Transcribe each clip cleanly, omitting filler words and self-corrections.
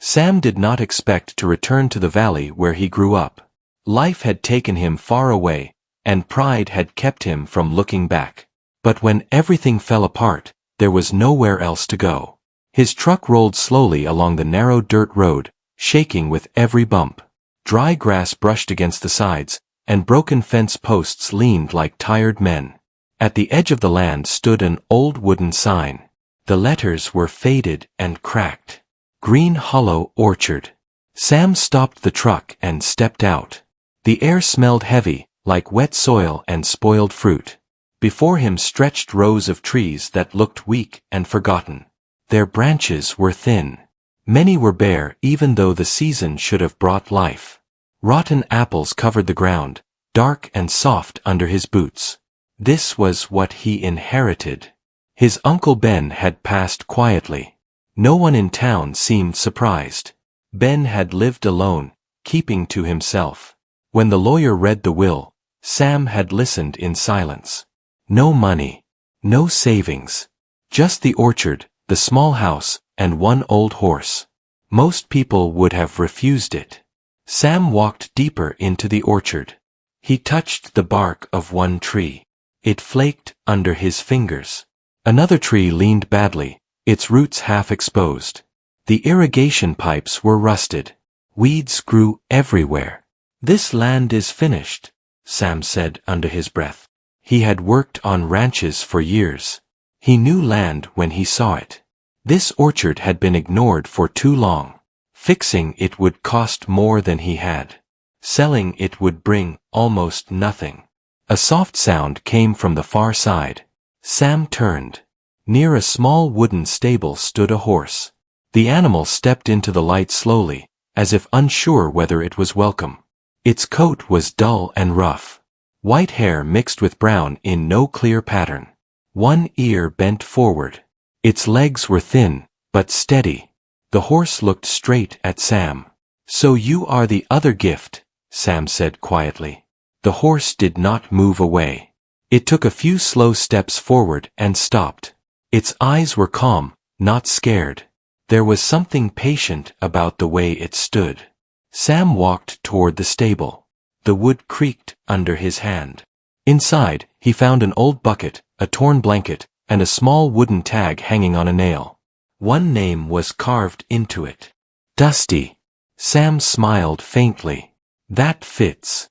Sam did not expect to return to the valley where he grew up. Life had taken him far away, and pride had kept him from looking back. But when everything fell apart, there was nowhere else to go. His truck rolled slowly along the narrow dirt road, shaking with every bump. Dry grass brushed against the sides, and broken fence posts leaned like tired men. At the edge of the land stood an old wooden sign. The letters were faded and cracked. Green Hollow Orchard. Sam stopped the truck and stepped out. The air smelled heavy, like wet soil and spoiled fruit. Before him stretched rows of trees that looked weak and forgotten. Their branches were thin. Many were bare even though the season should have brought life. Rotten apples covered the ground, dark and soft under his boots. This was what he inherited. His Uncle Ben had passed quietly. No one in town seemed surprised. Ben had lived alone, keeping to himself. When the lawyer read the will, Sam had listened in silence. No money. No savings. Just the orchard, the small house, and one old horse. Most people would have refused it. Sam walked deeper into the orchard. He touched the bark of one tree. It flaked under his fingers. Another tree leaned badly, its roots half exposed. The irrigation pipes were rusted. Weeds grew everywhere. "This land is finished," Sam said under his breath. He had worked on ranches for years. He knew land when he saw it. This orchard had been ignored for too long. Fixing it would cost more than he had. Selling it would bring almost nothing. A soft sound came from the far side. Sam turned. Near a small wooden stable stood a horse. The animal stepped into the light slowly, as if unsure whether it was welcome. Its coat was dull and rough. White hair mixed with brown in no clear pattern. One ear bent forward. Its legs were thin, but steady. The horse looked straight at Sam. "So you are the other gift," Sam said quietly. The horse did not move away. It took a few slow steps forward and stopped. Its eyes were calm, not scared. There was something patient about the way it stood. Sam walked toward the stable. The wood creaked under his hand. Inside, he found an old bucket, a torn blanket, and a small wooden tag hanging on a nail. One name was carved into it. Dusty. Sam smiled faintly. That fits.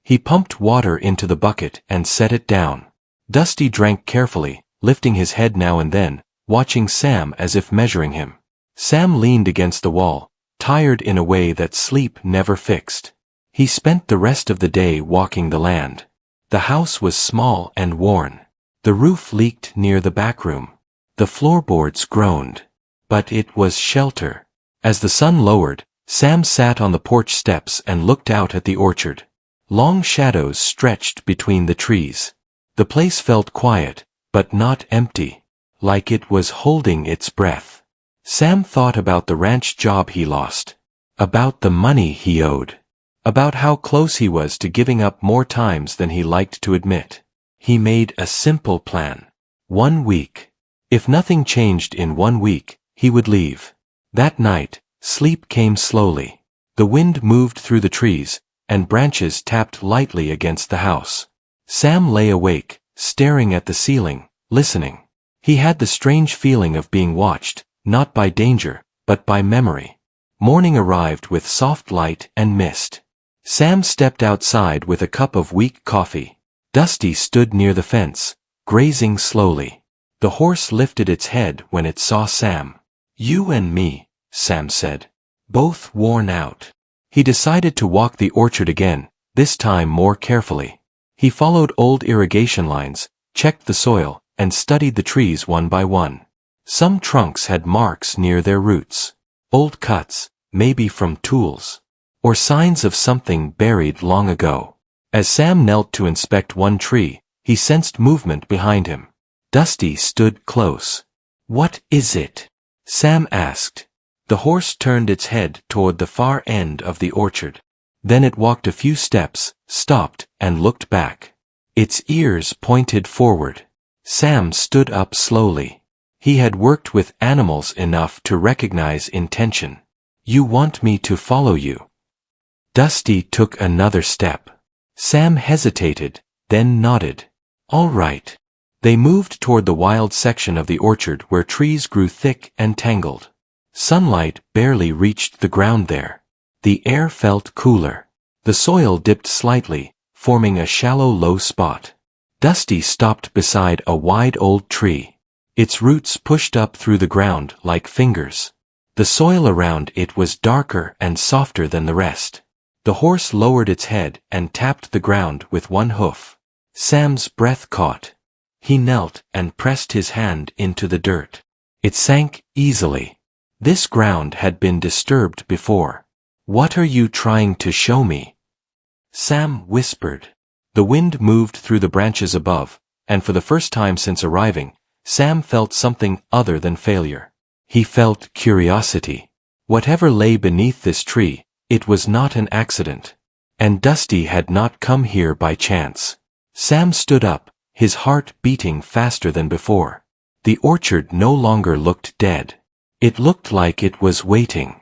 He pumped water into the bucket and set it down. Dusty drank carefully, lifting his head now and then, watching Sam as if measuring him. Sam leaned against the wall, tired in a way that sleep never fixed. He spent the rest of the day walking the land. The house was small and worn. The roof leaked near the back room. The floorboards groaned. But it was shelter. As the sun lowered, Sam sat on the porch steps and looked out at the orchard. Long shadows stretched between the trees. The place felt quiet, but not empty, like it was holding its breath. Sam thought about the ranch job he lost, about the money he owed, about how close he was to giving up more times than he liked to admit. He made a simple plan. 1 week. If nothing changed in 1 week, he would leave. That night, sleep came slowly. The wind moved through the trees, and branches tapped lightly against the house. Sam lay awake, staring at the ceiling, listening. He had the strange feeling of being watched, not by danger, but by memory. Morning arrived with soft light and mist. Sam stepped outside with a cup of weak coffee. Dusty stood near the fence, grazing slowly. The horse lifted its head when it saw Sam. "You and me," Sam said. "Both worn out." He decided to walk the orchard again, this time more carefully. He followed old irrigation lines, checked the soil, and studied the trees one by one. Some trunks had marks near their roots. Old cuts, maybe from tools. Or signs of something buried long ago. As Sam knelt to inspect one tree, he sensed movement behind him. Dusty stood close. "What is it?" Sam asked. The horse turned its head toward the far end of the orchard. Then it walked a few steps, stopped, and looked back. Its ears pointed forward. Sam stood up slowly. He had worked with animals enough to recognize intention. You want me to follow you? Dusty took another step. Sam hesitated, then nodded. All right. They moved toward the wild section of the orchard where trees grew thick and tangled. Sunlight barely reached the ground there. The air felt cooler. The soil dipped slightly, forming a shallow low spot. Dusty stopped beside a wide old tree. Its roots pushed up through the ground like fingers. The soil around it was darker and softer than the rest. The horse lowered its head and tapped the ground with one hoof. Sam's breath caught. He knelt and pressed his hand into the dirt. It sank easily. This ground had been disturbed before. What are you trying to show me? Sam whispered. The wind moved through the branches above, and for the first time since arriving, Sam felt something other than failure. He felt curiosity. Whatever lay beneath this tree, it was not an accident. And Dusty had not come here by chance. Sam stood up, his heart beating faster than before. The orchard no longer looked dead. It looked like it was waiting.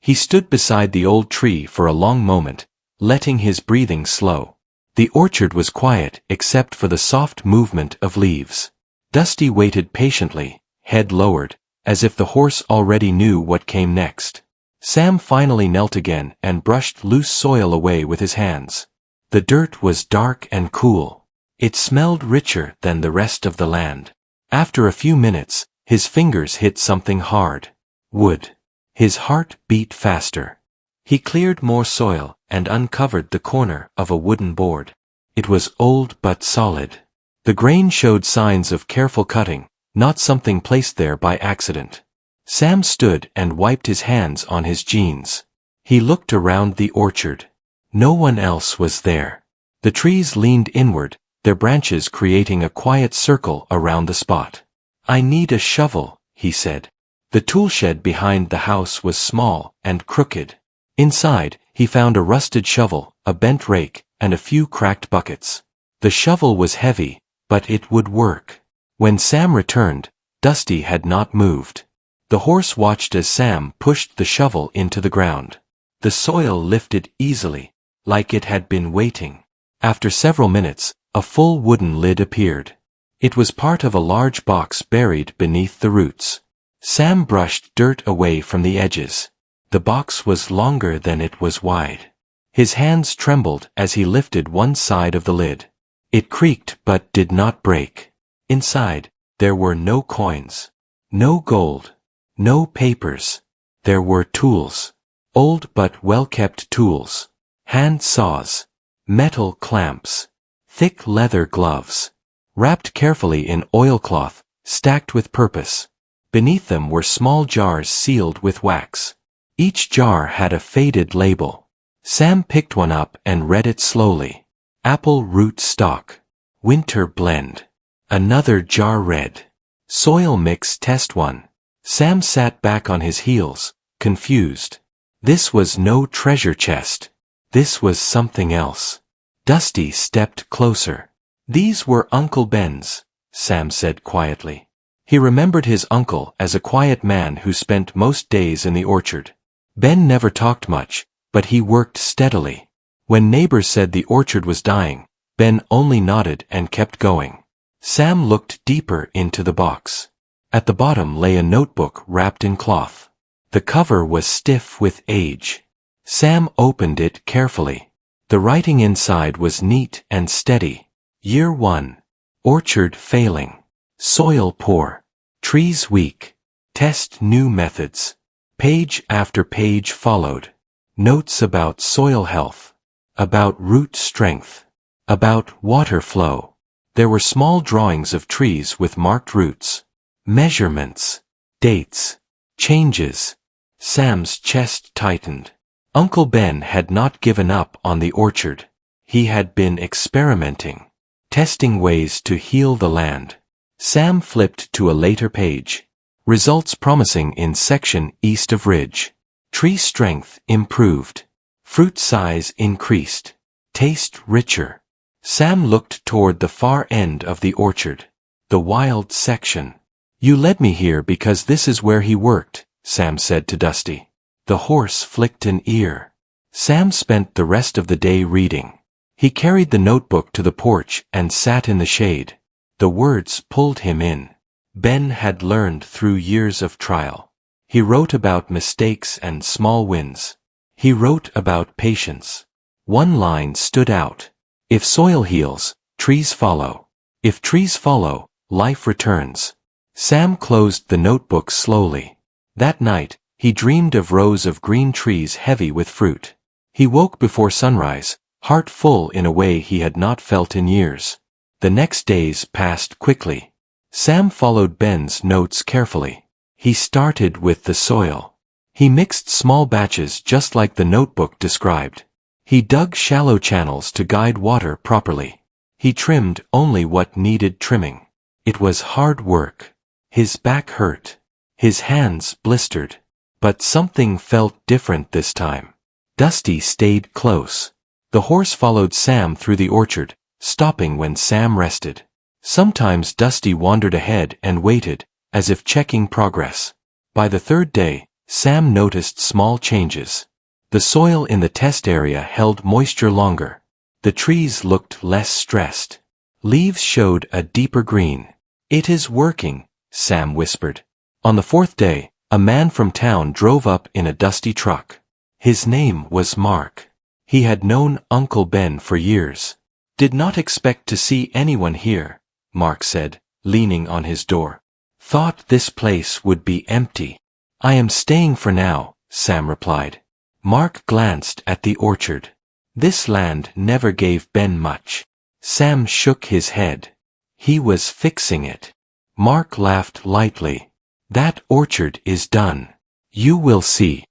He stood beside the old tree for a long moment, letting his breathing slow. The orchard was quiet except for the soft movement of leaves. Dusty waited patiently, head lowered, as if the horse already knew what came next. Sam finally knelt again and brushed loose soil away with his hands. The dirt was dark and cool. It smelled richer than the rest of the land. After a few minutes, his fingers hit something hard. Wood. His heart beat faster. He cleared more soil and uncovered the corner of a wooden board. It was old but solid. The grain showed signs of careful cutting, not something placed there by accident. Sam stood and wiped his hands on his jeans. He looked around the orchard. No one else was there. The trees leaned inward, their branches creating a quiet circle around the spot. I need a shovel, he said. The toolshed behind the house was small and crooked. Inside, he found a rusted shovel, a bent rake, and a few cracked buckets. The shovel was heavy, but it would work. When Sam returned, Dusty had not moved. The horse watched as Sam pushed the shovel into the ground. The soil lifted easily, like it had been waiting. After several minutes, a full wooden lid appeared. It was part of a large box buried beneath the roots. Sam brushed dirt away from the edges. The box was longer than it was wide. His hands trembled as he lifted one side of the lid. It creaked but did not break. Inside, there were no coins, no gold, no papers. There were tools. Old but well-kept tools. Hand saws. Metal clamps. Thick leather gloves. Wrapped carefully in oilcloth, stacked with purpose. Beneath them were small jars sealed with wax. Each jar had a faded label. Sam picked one up and read it slowly. Apple root stock. Winter blend. Another jar read. Soil mix test 1. Sam sat back on his heels, confused. This was no treasure chest. This was something else. Dusty stepped closer. These were Uncle Ben's, Sam said quietly. He remembered his uncle as a quiet man who spent most days in the orchard. Ben never talked much, but he worked steadily. When neighbors said the orchard was dying, Ben only nodded and kept going. Sam looked deeper into the box. At the bottom lay a notebook wrapped in cloth. The cover was stiff with age. Sam opened it carefully. The writing inside was neat and steady. Year 1. Orchard failing. Soil poor. Trees weak. Test new methods. Page after page followed. Notes about soil health. About root strength. About water flow. There were small drawings of trees with marked roots. Measurements. Dates. Changes. Sam's chest tightened. Uncle Ben had not given up on the orchard. He had been experimenting. Testing ways to heal the land. Sam flipped to a later page. Results promising in section east of ridge. Tree strength improved. Fruit size increased. Taste richer. Sam looked toward the far end of the orchard. The wild section. You led me here because this is where he worked, Sam said to Dusty. The horse flicked an ear. Sam spent the rest of the day reading. He carried the notebook to the porch and sat in the shade. The words pulled him in. Ben had learned through years of trial. He wrote about mistakes and small wins. He wrote about patience. One line stood out. If soil heals, trees follow. If trees follow, life returns. Sam closed the notebook slowly. That night, he dreamed of rows of green trees heavy with fruit. He woke before sunrise, heart full in a way he had not felt in years. The next days passed quickly. Sam followed Ben's notes carefully. He started with the soil. He mixed small batches just like the notebook described. He dug shallow channels to guide water properly. He trimmed only what needed trimming. It was hard work. His back hurt. His hands blistered. But something felt different this time. Dusty stayed close. The horse followed Sam through the orchard, stopping when Sam rested. Sometimes Dusty wandered ahead and waited, as if checking progress. By the third day, Sam noticed small changes. The soil in the test area held moisture longer. The trees looked less stressed. Leaves showed a deeper green. "It is working," Sam whispered. On the fourth day, a man from town drove up in a dusty truck. His name was Mark. He had known Uncle Ben for years. "Did not expect to see anyone here," Mark said, leaning on his door. "Thought this place would be empty." "I am staying for now," Sam replied. Mark glanced at the orchard. This land never gave Ben much. Sam shook his head. He was fixing it. Mark laughed lightly. "That orchard is done. You will see."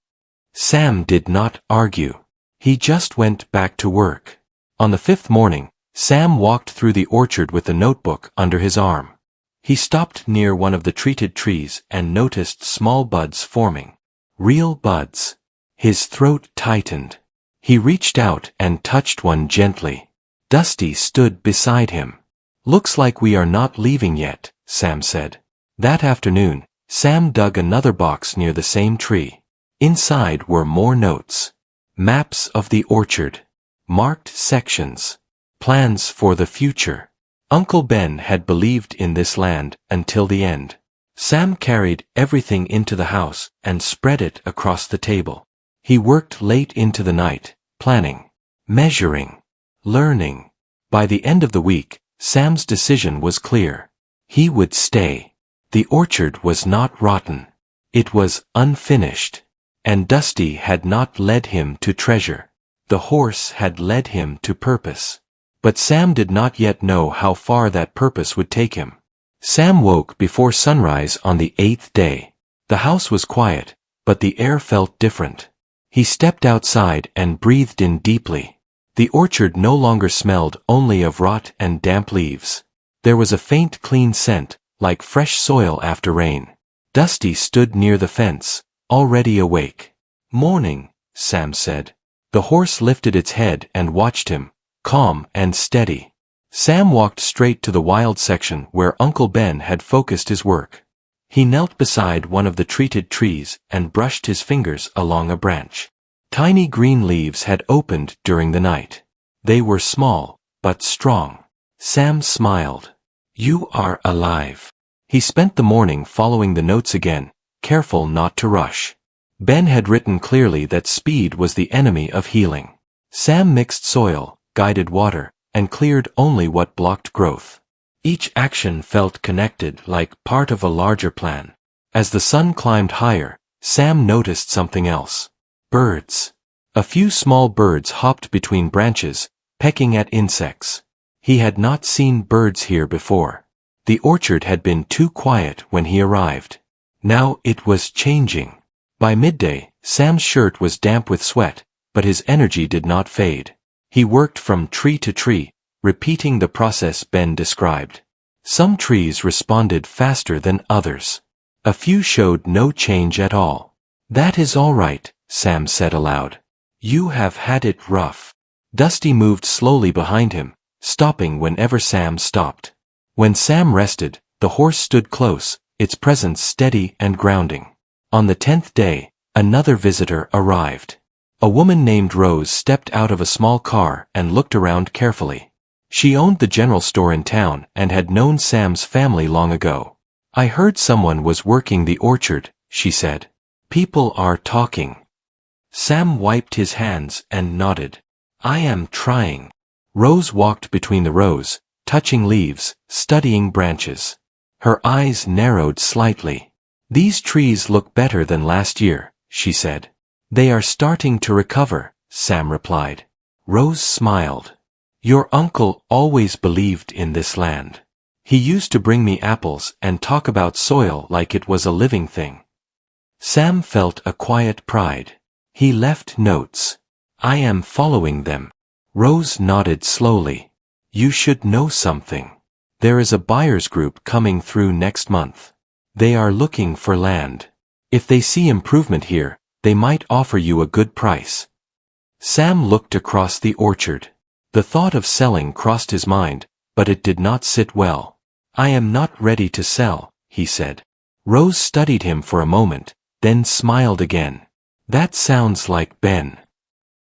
Sam did not argue. He just went back to work. On the fifth morning, Sam walked through the orchard with the notebook under his arm. He stopped near one of the treated trees and noticed small buds forming. Real buds. His throat tightened. He reached out and touched one gently. Dusty stood beside him. "Looks like we are not leaving yet," Sam said. That afternoon, Sam dug another box near the same tree. Inside were more notes. Maps of the orchard. Marked sections. Plans for the future. Uncle Ben had believed in this land until the end. Sam carried everything into the house and spread it across the table. He worked late into the night, planning, measuring, learning. By the end of the week, Sam's decision was clear. He would stay. The orchard was not rotten. It was unfinished. And Dusty had not led him to treasure. The horse had led him to purpose. But Sam did not yet know how far that purpose would take him. Sam woke before sunrise on the 8th day. The house was quiet, but the air felt different. He stepped outside and breathed in deeply. The orchard no longer smelled only of rot and damp leaves. There was a faint clean scent, like fresh soil after rain. Dusty stood near the fence, already awake. "Morning," Sam said. The horse lifted its head and watched him, calm and steady. Sam walked straight to the wild section where Uncle Ben had focused his work. He knelt beside one of the treated trees and brushed his fingers along a branch. Tiny green leaves had opened during the night. They were small, but strong. Sam smiled. "You are alive." He spent the morning following the notes again, careful not to rush. Ben had written clearly that speed was the enemy of healing. Sam mixed soil, guided water, and cleared only what blocked growth. Each action felt connected like part of a larger plan. As the sun climbed higher, Sam noticed something else. Birds. A few small birds hopped between branches, pecking at insects. He had not seen birds here before. The orchard had been too quiet when he arrived. Now it was changing. By midday, Sam's shirt was damp with sweat, but his energy did not fade. He worked from tree to tree, repeating the process Ben described. Some trees responded faster than others. A few showed no change at all. "That is all right," Sam said aloud. "You have had it rough." Dusty moved slowly behind him, stopping whenever Sam stopped. When Sam rested, the horse stood close, its presence steady and grounding. On the 10th day, Another visitor arrived. A woman named Rose stepped out of a small car and looked around carefully. She owned the general store in town and had known Sam's family long ago. "I heard someone was working the orchard," she said. "People are talking." Sam wiped his hands and nodded. "I am trying." Rose walked between the rows, touching leaves, studying branches. Her eyes narrowed slightly. "These trees look better than last year," she said. "They are starting to recover," Sam replied. Rose smiled. "Your uncle always believed in this land. He used to bring me apples and talk about soil like it was a living thing." Sam felt a quiet pride. He left notes. "I am following them." Rose nodded slowly. "You should know something. There is a buyer's group coming through next month. They are looking for land. If they see improvement here, they might offer you a good price." Sam looked across the orchard. The thought of selling crossed his mind, but it did not sit well. "I am not ready to sell," he said. Rose studied him for a moment, then smiled again. "That sounds like Ben."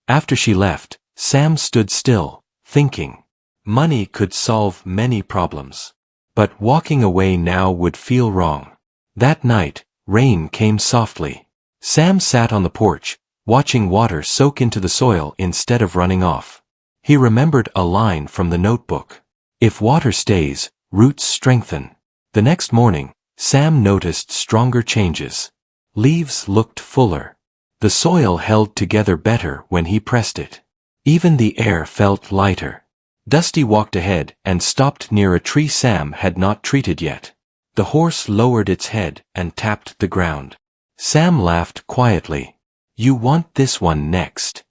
After she left, Sam stood still, thinking. Money could solve many problems. But walking away now would feel wrong. That night, rain came softly. Sam sat on the porch, watching water soak into the soil instead of running off. He remembered a line from the notebook. "If water stays, roots strengthen." The next morning, Sam noticed stronger changes. Leaves looked fuller. The soil held together better when he pressed it. Even the air felt lighter. Dusty walked ahead and stopped near a tree Sam had not treated yet. The horse lowered its head and tapped the ground. Sam laughed quietly. "You want this one next."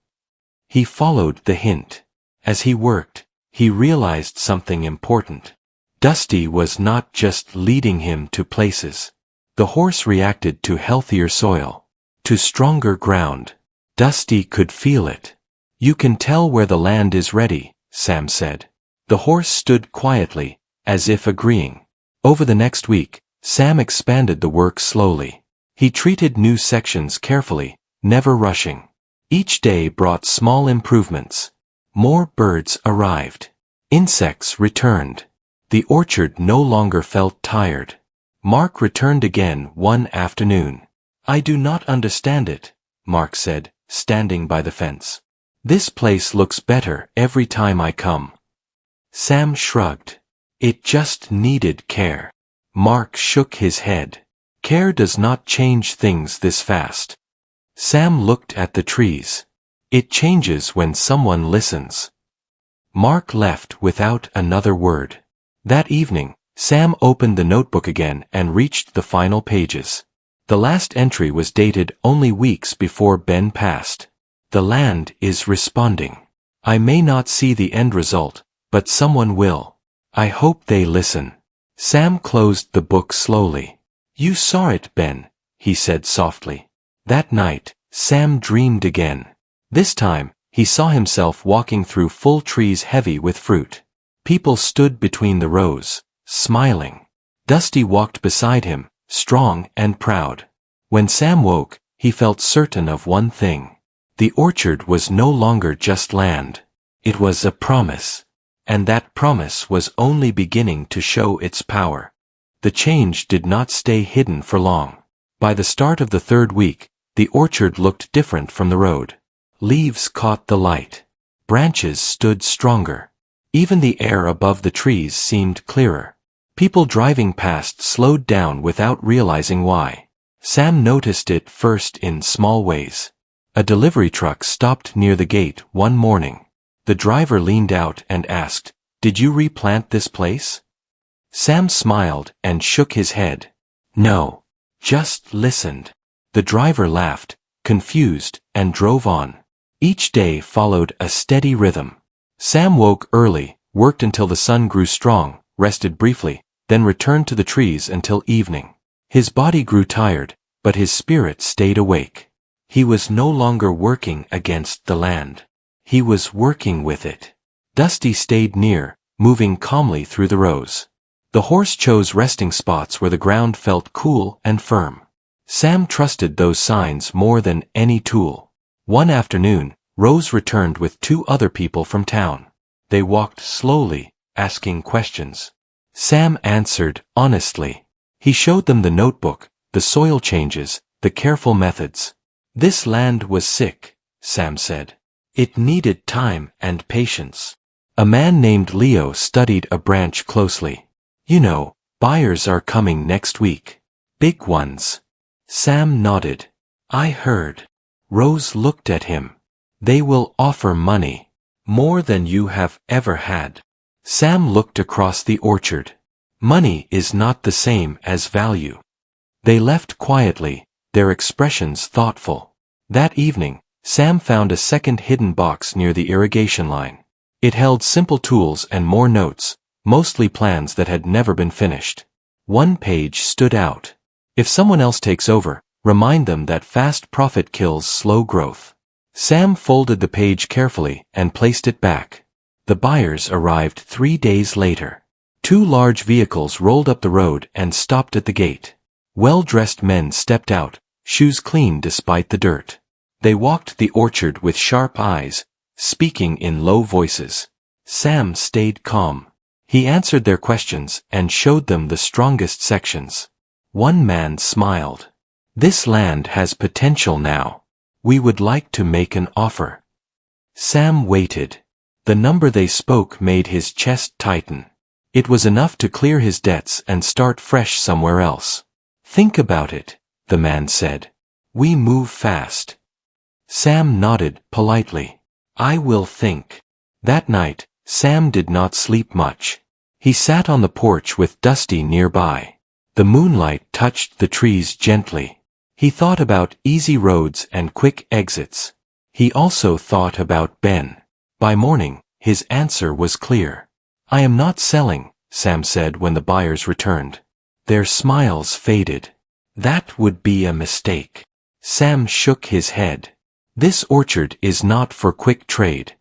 He followed the hint. As he worked, he realized something important. Dusty was not just leading him to places. The horse reacted to healthier soil, to stronger ground. Dusty could feel it. "You can tell where the land is ready," Sam said. The horse stood quietly, as if agreeing. Over the next week, Sam expanded the work slowly. He treated new sections carefully, never rushing. Each day brought small improvements. More birds arrived. Insects returned. The orchard no longer felt tired. Mark returned again one afternoon. "I do not understand it," Mark said, standing by the fence. "This place looks better every time I come." Sam shrugged. "It just needed care." Mark shook his head. "Care does not change things this fast." Sam looked at the trees. "It changes when someone listens." Mark left without another word. That evening, Sam opened the notebook again and reached the final pages. The last entry was dated only weeks before Ben passed. "The land is responding. I may not see the end result, but someone will. I hope they listen." Sam closed the book slowly. "You saw it, Ben," he said softly. That night, Sam dreamed again. This time, he saw himself walking through full trees heavy with fruit. People stood between the rows, smiling. Dusty walked beside him, strong and proud. When Sam woke, he felt certain of one thing. The orchard was no longer just land. It was a promise. And that promise was only beginning to show its power. The change did not stay hidden for long. By the start of the third week, the orchard looked different from the road. Leaves caught the light. Branches stood stronger. Even the air above the trees seemed clearer. People driving past slowed down without realizing why. Sam noticed it first in small ways. A delivery truck stopped near the gate one morning. The driver leaned out and asked, "Did you replant this place?" Sam smiled and shook his head. "No. Just listened." The driver laughed, confused, and drove on. Each day followed a steady rhythm. Sam woke early, worked until the sun grew strong, rested briefly, then returned to the trees until evening. His body grew tired, but his spirit stayed awake. He was no longer working against the land. He was working with it. Dusty stayed near, moving calmly through the rows. The horse chose resting spots where the ground felt cool and firm. Sam trusted those signs more than any tool. One afternoon, Rose returned with 2 other people from town. They walked slowly, asking questions. Sam answered honestly. He showed them the notebook, the soil changes, the careful methods. This land was sick, Sam said. It needed time and patience. A man named Leo studied a branch closely. You know, buyers are coming next week. Big ones. Sam nodded. I heard. Rose looked at him. They will offer money. More than you have ever had. Sam looked across the orchard. Money is not the same as value. They left quietly, their expressions thoughtful. That evening, Sam found a second hidden box near the irrigation line. It held simple tools and more notes, mostly plans that had never been finished. One page stood out. If someone else takes over, remind them that fast profit kills slow growth. Sam folded the page carefully and placed it back. The buyers arrived 3 days later. 2 large vehicles rolled up the road and stopped at the gate. Well-dressed men stepped out, shoes clean despite the dirt. They walked the orchard with sharp eyes, speaking in low voices. Sam stayed calm. He answered their questions and showed them the strongest sections. One man smiled. This land has potential now. We would like to make an offer. Sam waited. The number they spoke made his chest tighten. It was enough to clear his debts and start fresh somewhere else. Think about it, the man said. We move fast. Sam nodded politely. I will think. That night, Sam did not sleep much. He sat on the porch with Dusty nearby. The moonlight touched the trees gently. He thought about easy roads and quick exits. He also thought about Ben. By morning, his answer was clear. I am not selling, Sam said when the buyers returned. Their smiles faded. That would be a mistake. Sam shook his head. This orchard is not for quick trade.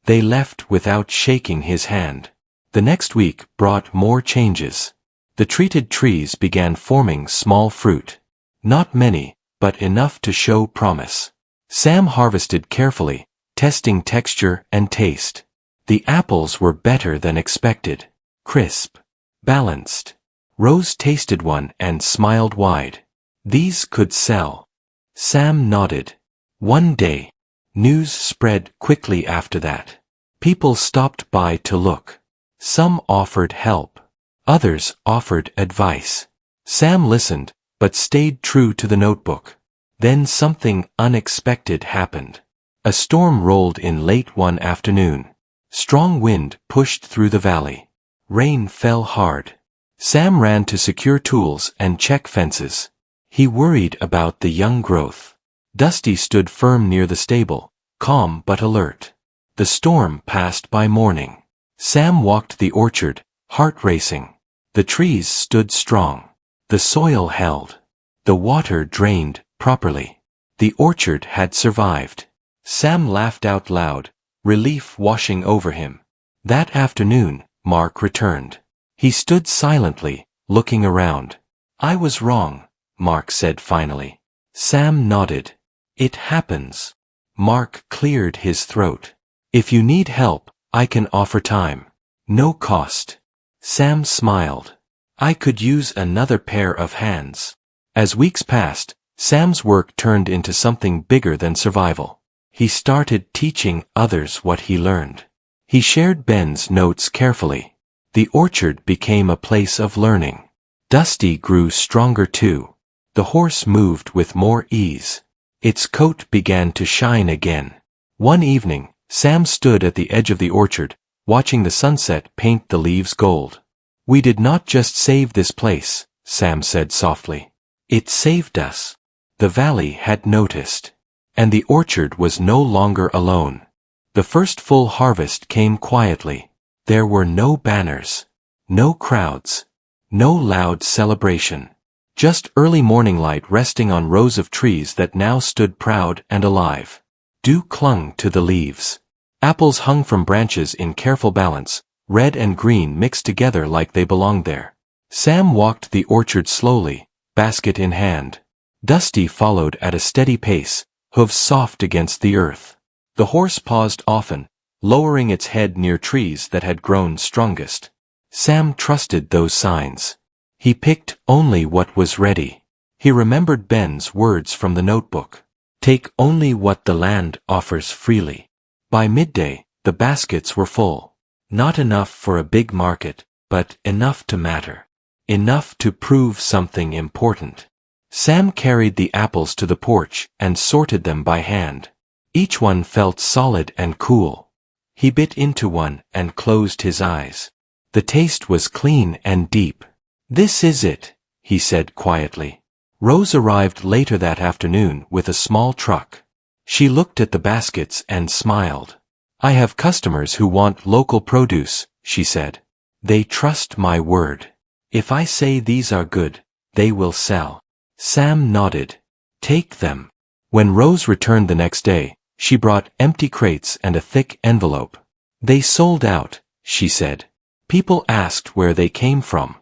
They left without shaking his hand. The next week brought more changes. The treated trees began forming small fruit. Not many, but enough to show promise. Sam harvested carefully, testing texture and taste. The apples were better than expected. Crisp. Balanced. Rose tasted one and smiled wide. These could sell. Sam nodded. One day, news spread quickly after that. People stopped by to look. Some offered help. Others offered advice. Sam listened, but stayed true to the notebook. Then something unexpected happened. A storm rolled in late one afternoon. Strong wind pushed through the valley. Rain fell hard. Sam ran to secure tools and check fences. He worried about the young growth. Dusty stood firm near the stable, calm but alert. The storm passed by morning. Sam walked the orchard, heart racing. The trees stood strong. The soil held. The water drained properly. The orchard had survived. Sam laughed out loud, relief washing over him. That afternoon, Mark returned. He stood silently, looking around. I was wrong, Mark said finally. Sam nodded. It happens. Mark cleared his throat. If you need help, I can offer time. No cost. Sam smiled. I could use another pair of hands. As weeks passed, Sam's work turned into something bigger than survival. He started teaching others what he learned. He shared Ben's notes carefully. The orchard became a place of learning. Dusty grew stronger too. The horse moved with more ease. Its coat began to shine again. One evening, Sam stood at the edge of the orchard, watching the sunset paint the leaves gold. We did not just save this place, Sam said softly. It saved us. The valley had noticed. And the orchard was no longer alone. The first full harvest came quietly. There were no banners, no crowds, no loud celebration. Just early morning light resting on rows of trees that now stood proud and alive. Dew clung to the leaves. Apples hung from branches in careful balance, red and green mixed together like they belonged there. Sam walked the orchard slowly, basket in hand. Dusty followed at a steady pace, hooves soft against the earth. The horse paused often, lowering its head near trees that had grown strongest. Sam trusted those signs. He picked only what was ready. He remembered Ben's words from the notebook. Take only what the land offers freely. By midday, the baskets were full. Not enough for a big market, but enough to matter. Enough to prove something important. Sam carried the apples to the porch and sorted them by hand. Each one felt solid and cool. He bit into one and closed his eyes. The taste was clean and deep. This is it, he said quietly. Rose arrived later that afternoon with a small truck. She looked at the baskets and smiled. I have customers who want local produce, she said. They trust my word. If I say these are good, they will sell. Sam nodded. Take them. When Rose returned the next day, she brought empty crates and a thick envelope. They sold out, she said. People asked where they came from.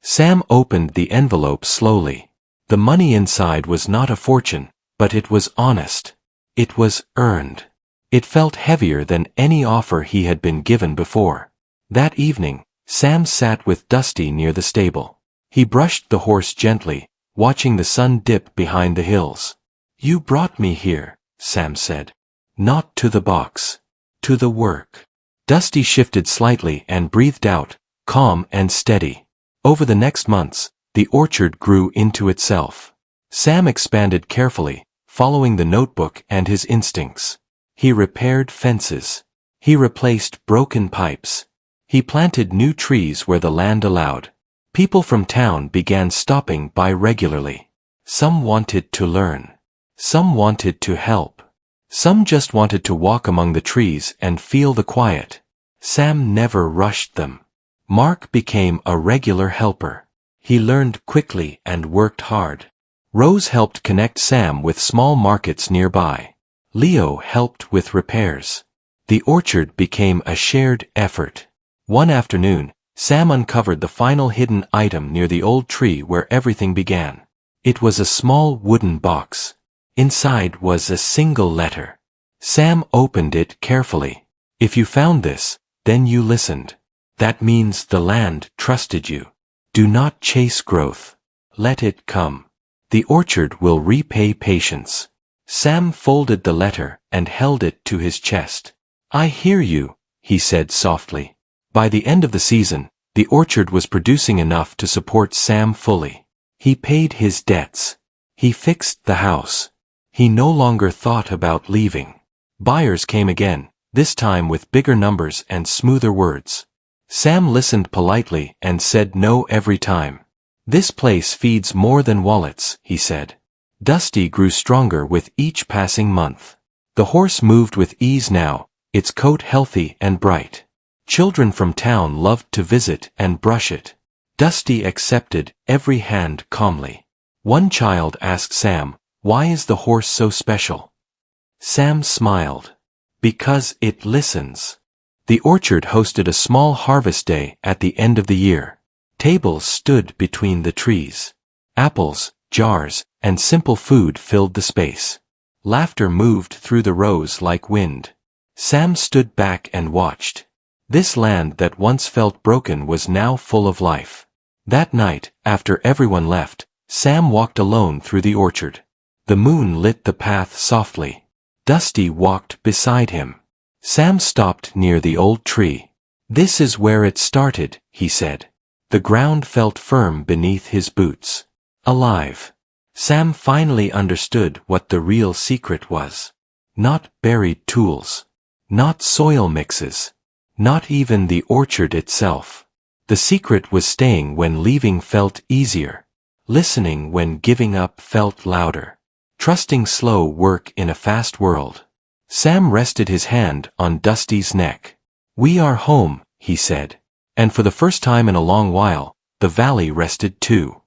Sam opened the envelope slowly. The money inside was not a fortune, but it was honest. It was earned. It felt heavier than any offer he had been given before. That evening, Sam sat with Dusty near the stable. He brushed the horse gently, watching the sun dip behind the hills. You brought me here, Sam said. Not to the box. To the work. Dusty shifted slightly and breathed out, calm and steady. Over the next months, the orchard grew into itself. Sam expanded carefully, following the notebook and his instincts. He repaired fences. He replaced broken pipes. He planted new trees where the land allowed. People from town began stopping by regularly. Some wanted to learn. Some wanted to help. Some just wanted to walk among the trees and feel the quiet. Sam never rushed them. Mark became a regular helper. He learned quickly and worked hard. Rose helped connect Sam with small markets nearby. Leo helped with repairs. The orchard became a shared effort. One afternoon, Sam uncovered the final hidden item near the old tree where everything began. It was a small wooden box. Inside was a single letter. Sam opened it carefully. If you found this, then you listened. That means the land trusted you. Do not chase growth. Let it come. The orchard will repay patience. Sam folded the letter and held it to his chest. I hear you, he said softly. By the end of the season, the orchard was producing enough to support Sam fully. He paid his debts. He fixed the house. He no longer thought about leaving. Buyers came again, this time with bigger numbers and smoother words. Sam listened politely and said no every time. This place feeds more than wallets, he said. Dusty grew stronger with each passing month. The horse moved with ease now, its coat healthy and bright. Children from town loved to visit and brush it. Dusty accepted every hand calmly. One child asked Sam, why is the horse so special? Sam smiled. Because it listens. The orchard hosted a small harvest day at the end of the year. Tables stood between the trees. Apples, jars, and simple food filled the space. Laughter moved through the rows like wind. Sam stood back and watched. This land that once felt broken was now full of life. That night, after everyone left, Sam walked alone through the orchard. The moon lit the path softly. Dusty walked beside him. Sam stopped near the old tree. This is where it started, he said. The ground felt firm beneath his boots. Alive. Sam finally understood what the real secret was. Not buried tools. Not soil mixes. Not even the orchard itself. The secret was staying when leaving felt easier. Listening when giving up felt louder. Trusting slow work in a fast world. Sam rested his hand on Dusty's neck. We are home, he said. And for the first time in a long while, the valley rested too.